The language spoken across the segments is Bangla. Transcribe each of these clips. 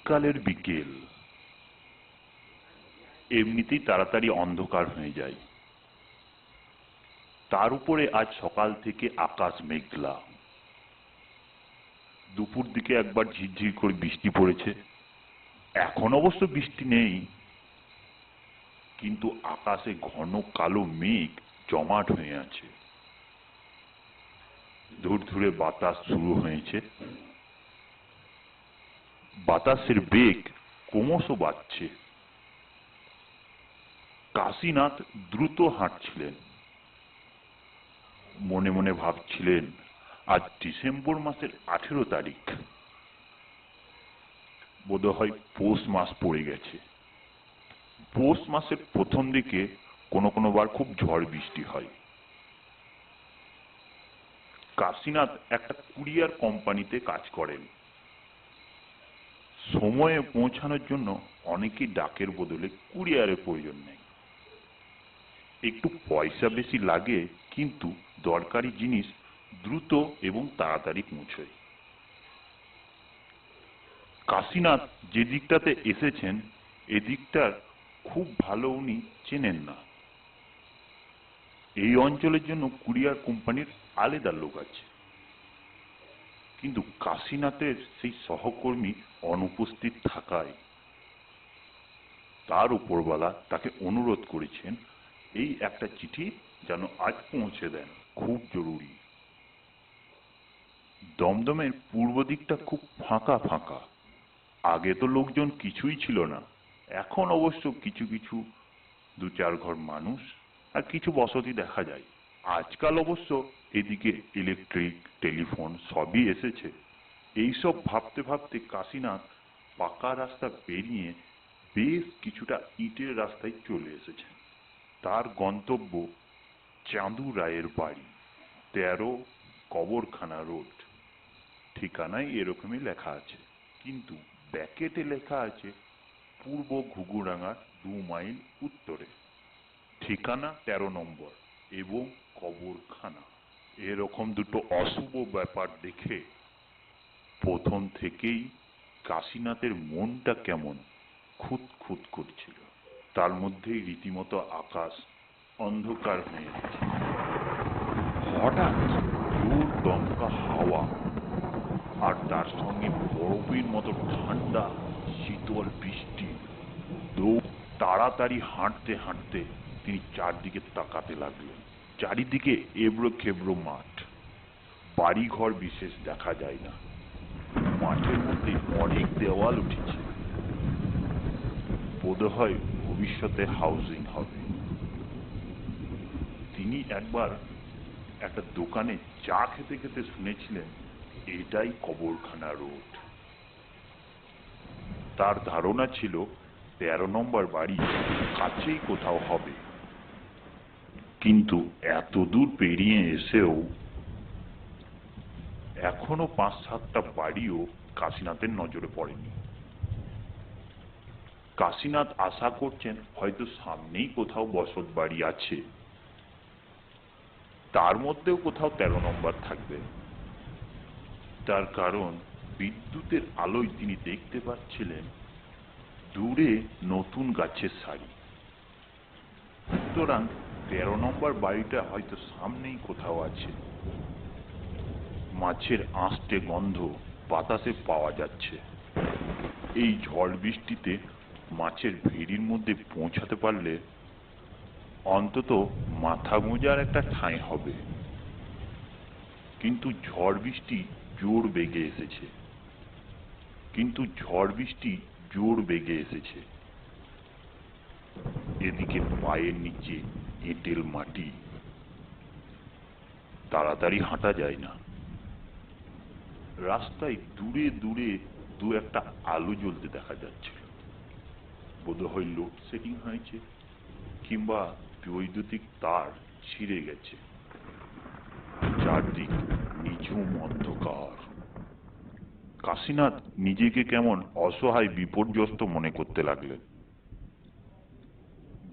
শীতকালের বিকেল এমনিতেই তাড়াতাড়ি অন্ধকার হয়ে যায়। তার উপরে আজ সকাল থেকে আকাশ মেঘলা। দুপুর দিকে একবার ঝিরঝির করে বৃষ্টি পড়েছে। এখন অবশ্য বৃষ্টি নেই, কিন্তু আকাশে ঘন কালো মেঘ জমাট হয়ে আছে। ধুরধুরে বাতাস শুরু হয়েছে। বাতাসের বেগ ক্রমশ বাড়ছে। কাশীনাথ দ্রুত হাঁটছিলেন। মনে মনে ভাবছিলেন, আজ ডিসেম্বর মাসের 18 তারিখ। বোধহয় পৌষ মাস পড়ে গেছে। পৌষ মাসের প্রথম দিকে কোনো কোনো বার খুব ঝড় বৃষ্টি হয়। কাশীনাথ একটা কুরিয়ার কোম্পানিতে কাজ করেন। সময়ে পৌঁছানোর জন্য অনেকেই ডাকের বদলে কুরিয়ারের প্রয়োজন নেই। একটু পয়সা বেশি লাগে, কিন্তু দরকারি জিনিস দ্রুত এবং তাড়াতাড়ি পৌঁছয়। কাশীনাথ যে দিকটাতে এসেছেন, এদিকটার খুব ভালো উনি চেনেন না। এই অঞ্চলের জন্য কুরিয়ার কোম্পানির আলাদা লোক আছে, কিন্তু কাশীনাথের সেই সহকর্মী অনুপস্থিত থাকায় তার উপরওয়ালা তাকে অনুরোধ করেছেন এই একটা চিঠি যেন আজ পৌঁছে দেন, খুব জরুরি। দমদমের পূর্ব দিকটা খুব ফাঁকা ফাঁকা। আগে তো লোকজন কিছুই ছিল না। এখন অবশ্য কিছু কিছু 2-4 ঘর মানুষ আর কিছু বসতি দেখা যায়। আজকাল অবশ্য এদিকে ইলেকট্রিক, টেলিফোন সবই এসেছে। এইসব ভাবতে ভাবতে কাশীনাথ পাকা রাস্তা পেরিয়ে বেশ কিছুটা ইটের রাস্তায় চলে এসেছেন। তার গন্তব্য চাঁদু রায়ের বাড়ি, 13 কবরখানা রোড। ঠিকানায় এরকমই লেখা আছে, কিন্তু ব্যাকেটে লেখা আছে পূর্ব ঘুঘুডাঙ্গার 2 মাইল উত্তরে। ঠিকানা 13 নম্বর এবং কবরখানা। এরকম দুটো অশুভ ব্যাপার দেখে প্রথম থেকেই কাশীনাথের মনটা কেমন খুঁত খুঁত করছিল। তার মধ্যেই রীতিমতো আকাশ অন্ধকার হয়ে গেছে। হঠাৎ জোর দমকা হাওয়া আর তার সঙ্গে বরফের মতো ঠান্ডা শীতল বৃষ্টি। তাড়াতাড়ি হাঁটতে হাঁটতে তিনি চারদিকে তাকাতে লাগলেন। চারিদিকে এবড়ো খেবড়ো মাঠ, বাড়িঘর বিশেষ দেখা যায় না। মাঠের মধ্যে অনেক দেওয়াল উঠেছে, বোধহয় ভবিষ্যতে হাউজিং হবে। তিনি একবার একটা দোকানে চা খেতে খেতে শুনেছিলেন এটাই কবরখানা রোড। তার ধারণা ছিল 13 নম্বর বাড়ি কাছেই কোথাও হবে, কিন্তু এত দূর পেরিয়ে এসেও এখনো 5-7টা বাড়িও কাশীনাথের নজরে পড়েনি। কাশীনাথ আশা করছেন হয়তো সামনেই কোথাও বসত বাড়ি আছে, তার মধ্যেও কোথাও 13 নম্বর থাকবে। তার কারণ বিদ্যুতের আলোয় তিনি দেখতে পাচ্ছিলেন দূরে নতুন গাছের সারি। সুতরাং 13 নম্বর বাড়িটা হয়তো সামনেই কোথাও আছে। মাছের আঁশটে গন্ধ বাতাসে পাওয়া যাচ্ছে। এই ঝড় বৃষ্টিতে মাছের ভেড়ির মধ্যে পৌঁছাতে পারলে অন্তত মাথা গোঁজার একটা ঠাঁই হবে। কিন্তু ঝড় বৃষ্টি জোর বেগে এসেছে। এদিকে পায়ের নিচে এঁটেল মাটি, তাড়াতাড়ি হাঁটা যায় না। রাস্তায় দূরে দূরে 2-1টা আলো জ্বলতে দেখা যাচ্ছিল। বোধহয় লোডশেডিং হয়েছে, কিংবা বৈদ্যুতিক তার ছিঁড়ে গেছে। চারদিক নিঝুম অন্ধকার। কাশীনাথ নিজেকে কেমন অসহায় বিপর্যস্ত মনে করতে লাগলেন।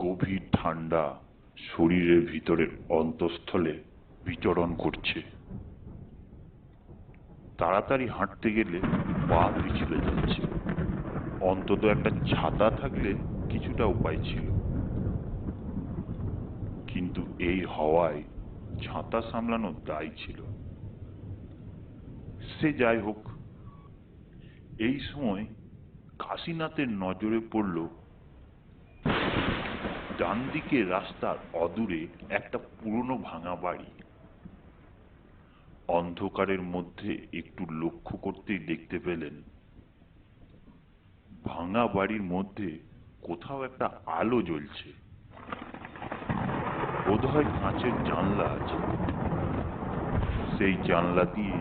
গভীর ঠান্ডা শরীরের ভিতরের অন্তঃস্থলে বিচরণ করছে। তাড়াতাড়ি হাঁটতে গেলে পা পিছলে যাচ্ছে। অন্তত একটা ছাতা থাকলে কিছুটা উপায় ছিল, কিন্তু এই হওয়ায় ছাতা সামলানোর দায় ছিল। সে যাই হোক, এই সময় কাশীনাথের নজরে পড়ল ডান দিকে রাস্তার অদূরে একটা পুরনো ভাঙা বাড়ি। অন্ধকারের মধ্যে একটু লক্ষ্য করতেই দেখতে পেলেন ভাঙা বাড়ির মধ্যে কোথাও একটা আলো জ্বলছে। বোধহয় কাঁচের জানলা আছে। সেই জানলা দিয়ে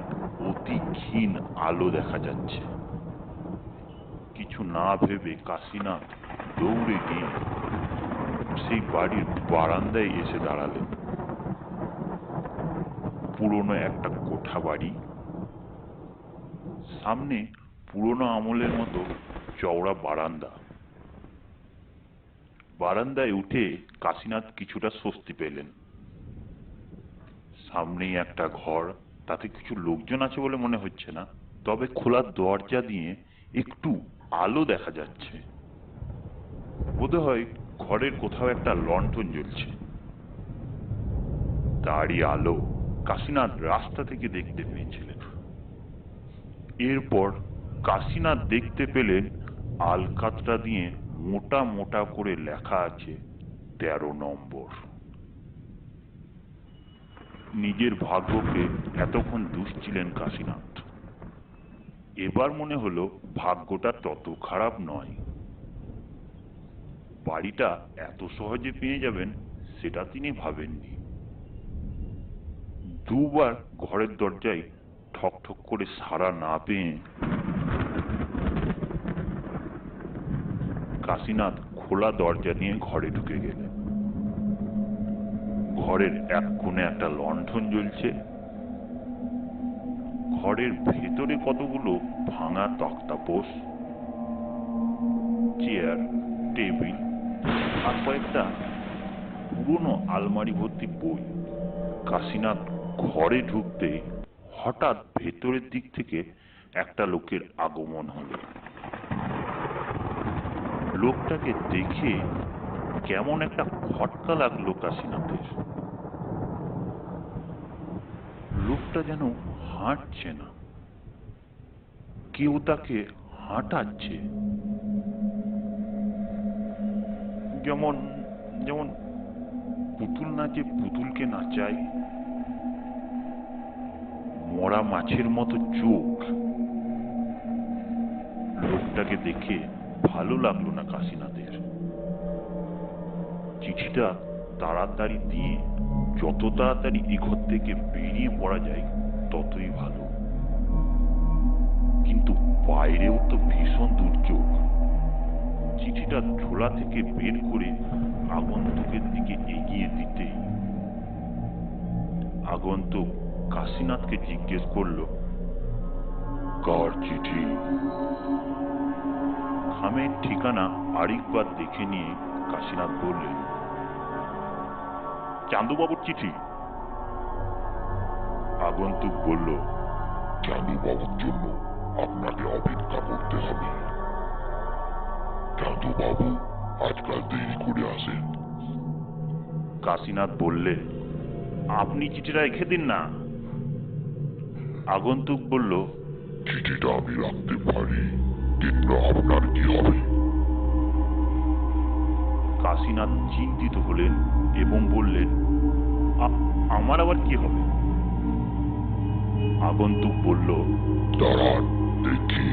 অতি ক্ষীণ আলো দেখা যাচ্ছে। কিছু না ভেবে কাশীনাথ দৌড়ে গিয়ে সেই বাড়ির বারান্দায় এসে দাঁড়ালেন। পুরনো একটা কোঠা বাড়ি, সামনে পুরনো আমলের মতো চওড়া বারান্দা। বারান্দায় উঠে কাশীনাথ কিছুটা স্বস্তি পেলেন। সামনেই একটা ঘর, তাতে কিছু লোকজন আছে বলে মনে হচ্ছে না, তবে খোলা দরজা দিয়ে একটু আলো দেখা যাচ্ছে। বোধহয় ঘরের কোথাও একটা লণ্ঠন জ্বলছে। তারই আলো কাশীনাথ রাস্তা থেকে দেখতে পেয়েছিলেন। এরপর কাশীনাথ দেখতে পেলেন আলকাতরা দিয়ে মোটা মোটা করে লেখা আছে 13 নম্বর। নিজের ভাগ্যকে এতক্ষণ দুষছিলেন কাশীনাথ। এবার মনে হলো ভাগ্যটা তত খারাপ নয়। বাড়িটা এত সহজে পেয়ে যাবেন সেটা তিনি ভাবেননি। দুবার ঘরের দরজায় ঠক ঠক করে সাড়া না পেয়ে কাশীনাথ খোলা দরজা দিয়ে ঘরে ঢুকে গেলেন। ঘরের এক কোণে একটা লণ্ঠন জ্বলছে। ঘরের ভেতরে কতগুলো ভাঙা তক্তাপোষ, চেয়ার, টেবিল আর কয়েকটা পুরনো আলমারি ভর্তি বই। কাশীনাথ ঘরে ঢুকতে হঠাৎ ভেতরের দিক থেকে একটা লোকের আগমন হলো। লোকটাকে দেখে কেমন একটা খটকা লাগলো কাশীনাথের। লোকটা যেন হাঁটছে না, কেউ তাকে হাঁটাচ্ছে। যেমন যেমন পুতুল নাচে পুতুলকে নাচায়। মরা মাছের মতো চোখ। লোকটাকে দেখে ভালো লাগলো না কাশীনাথের। চিঠিটা তাড়াতাড়ি দিয়ে যত তাড়াতাড়ি এ ঘর থেকে বেরিয়ে পড়া যায় ততই ভালো। কিন্তু বাইরেও তো ভীষণ দুর্যোগ। চিঠিটা ঝোলা থেকে বের করে আগন্তুকের দিকে এগিয়ে দিতেই আগন্তুক কাশীনাথকে জিজ্ঞেস করলো, কার চিঠি? খামের ঠিকানা আরেকবার দেখে নিয়ে কাশীনাথ বললেন, চান্দুবাবুর চিঠি। আগন্তুক বলল, চাঁদুবাবুর জন্য আপনাকে অপেক্ষা করতে হবে। চাঁদুবাবু আজকাল দেরি করে আসেন। কাশীনাথ বললেন, আপনি চিঠিটা রেখে দিন না। আগন্তুক বলল, চিঠিটা আমি রাখতে পারি, কিন্তু আপনার কি হবে? কাশীনাথ চিন্তিত হলেন এবং বললেন, আমার আবার কি হবে? আগন্তুক বলল, দাঁড়ান দেখি।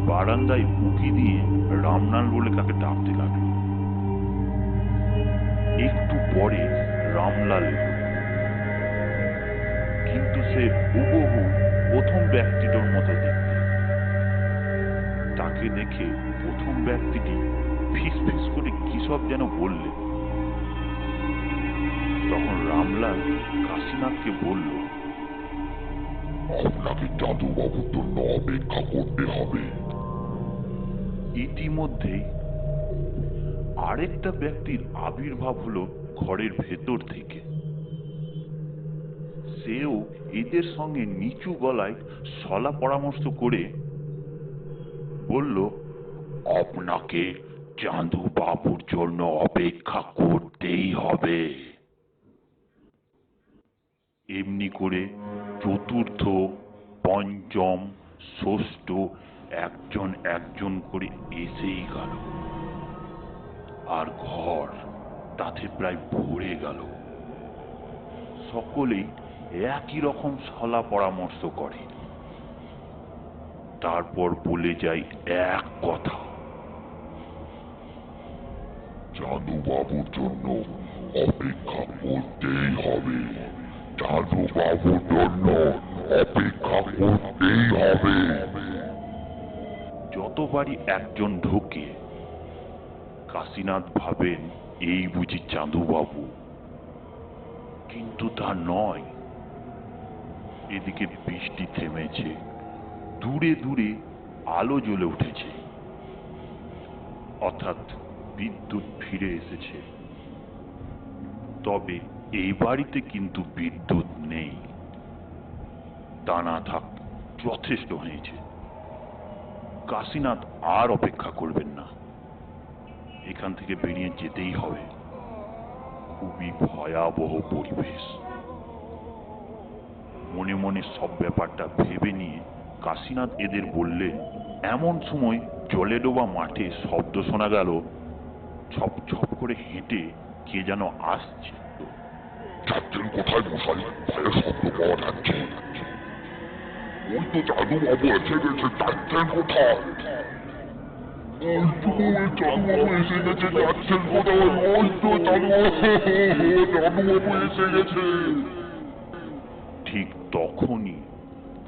বারান্দায় উঁকি দিয়ে রামলাল বলে কাকে ডাকতে লাগলো। একটু পরে রামলাল এলো, কিন্তু সে হুবহু প্রথম ব্যক্তিটার মতো দেখতে। তাকে দেখে প্রথম ব্যক্তিটি ফিস ফিস করে কি সব যেন বললে। তখন রামলাল কাশীনাথকে বলল, আপনাকে চাঁদুবাবুর জন্য অপেক্ষা করতে হবে। ইতিমধ্যেই আরেকটা ব্যক্তির আবির্ভাব হলো ঘরের ভেতর থেকে। সেও এদের সঙ্গে নিচু গলায় সলা পরামর্শ করে বলল, আপনাকে চাঁদু বাবুর জন্য অপেক্ষা করতেই হবে। এমনি করে চতুর্থ, পঞ্চম, ষষ্ঠ একজন একজন করে এসেই গেল, আর ঘর তাতে প্রায় ভরে গেল। সকলেই একই রকম সলা পরামর্শ করে, তারপর বলে যায় এক কথা, চাঁদু বাবুর জন্য অপেক্ষা করতেই হবে। চাঁদু বাবুর জন্য অপেক্ষা করতেই হবে। যতবারই একজন ঢোকে, কাশীনাথ ভাবেন এই বুঝি চাঁদুবাবু, কিন্তু তা নয়। এদিকে বৃষ্টি থেমেছে, দূরে দূরে আলো জ্বলে উঠেছে, অর্থাৎ বিদ্যুৎ ফিরে এসেছে। তবে এই বাড়িতে কিন্তু বিদ্যুৎ নেই। তা না থাক, যথেষ্ট হয়েছে। কাশীনাথ আর অপেক্ষা করবেন না, এখান থেকে বেরিয়ে যেতেই হবে। খুবই ভয়াবহ পরিবেশ। মনে মনে সব ব্যাপারটা ভেবে নিয়ে কাশীনাথ এদের বললেন, এমন সময় জলে ডোবা মাঠে শব্দ শোনা গেল। ছপ ছপ করে হেঁটে কে যেন আসছে। যাচ্ছেন কোথায় মশাই? ভয়ে শব্দ পাওয়া যাচ্ছে। ওই তো চাঁদু বাবু এসে গেছে। যাচ্ছেন কোথায়? ওই তো চাঁদু বাবু এসে গেছে। যাচ্ছেন কোথায়? ওই তো চাঁদু বাবু এসে গেছে। ঠিক তখনই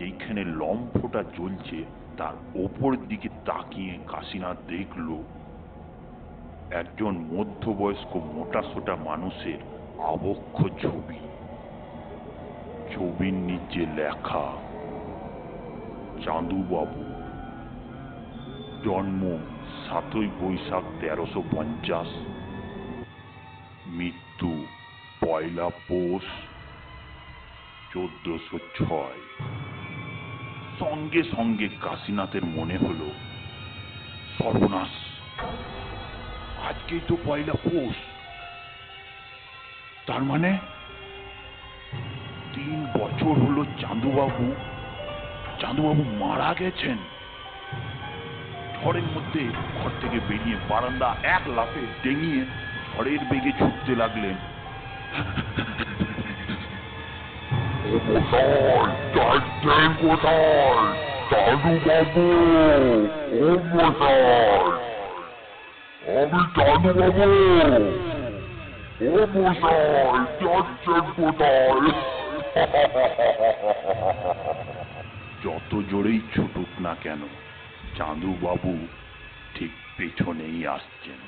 যেখানে লম্ফটা জ্বলছে তার ওপর দিকে তাকিয়ে কাশীনাথ দেখল একজন মধ্যবয়স্ক মোটাসোটা মানুষের আবক্ষ ছবি। ছবির নিচে লেখা, চাঁদুবাবু, জন্ম 7ই বৈশাখ 1350, মৃত্যু 1 পৌষ 1406। সঙ্গে সঙ্গে কাশীনাথের মনে হলো, সর্বনাশ, আজকেই তো 1 পৌষ। তার মানে 3 বছর হলো চাঁদুবাবু মারা গেছেন। ঝড়ের মধ্যে ঘর থেকে বেরিয়ে বারান্দা এক লাফে ডেঙিয়ে ঝড়ের বেগে ছুটতে লাগলেন। যাচ্ছেন কোথায়? চাঁদু বাবু, ও মশাই, আমি চাঁদু বাবু। ও মশাই, যাচ্ছেন কোথায়? যত জোরেই ছুটুক না কেন, চাঁদুবাবু ঠিক পেছনেই আসছেন।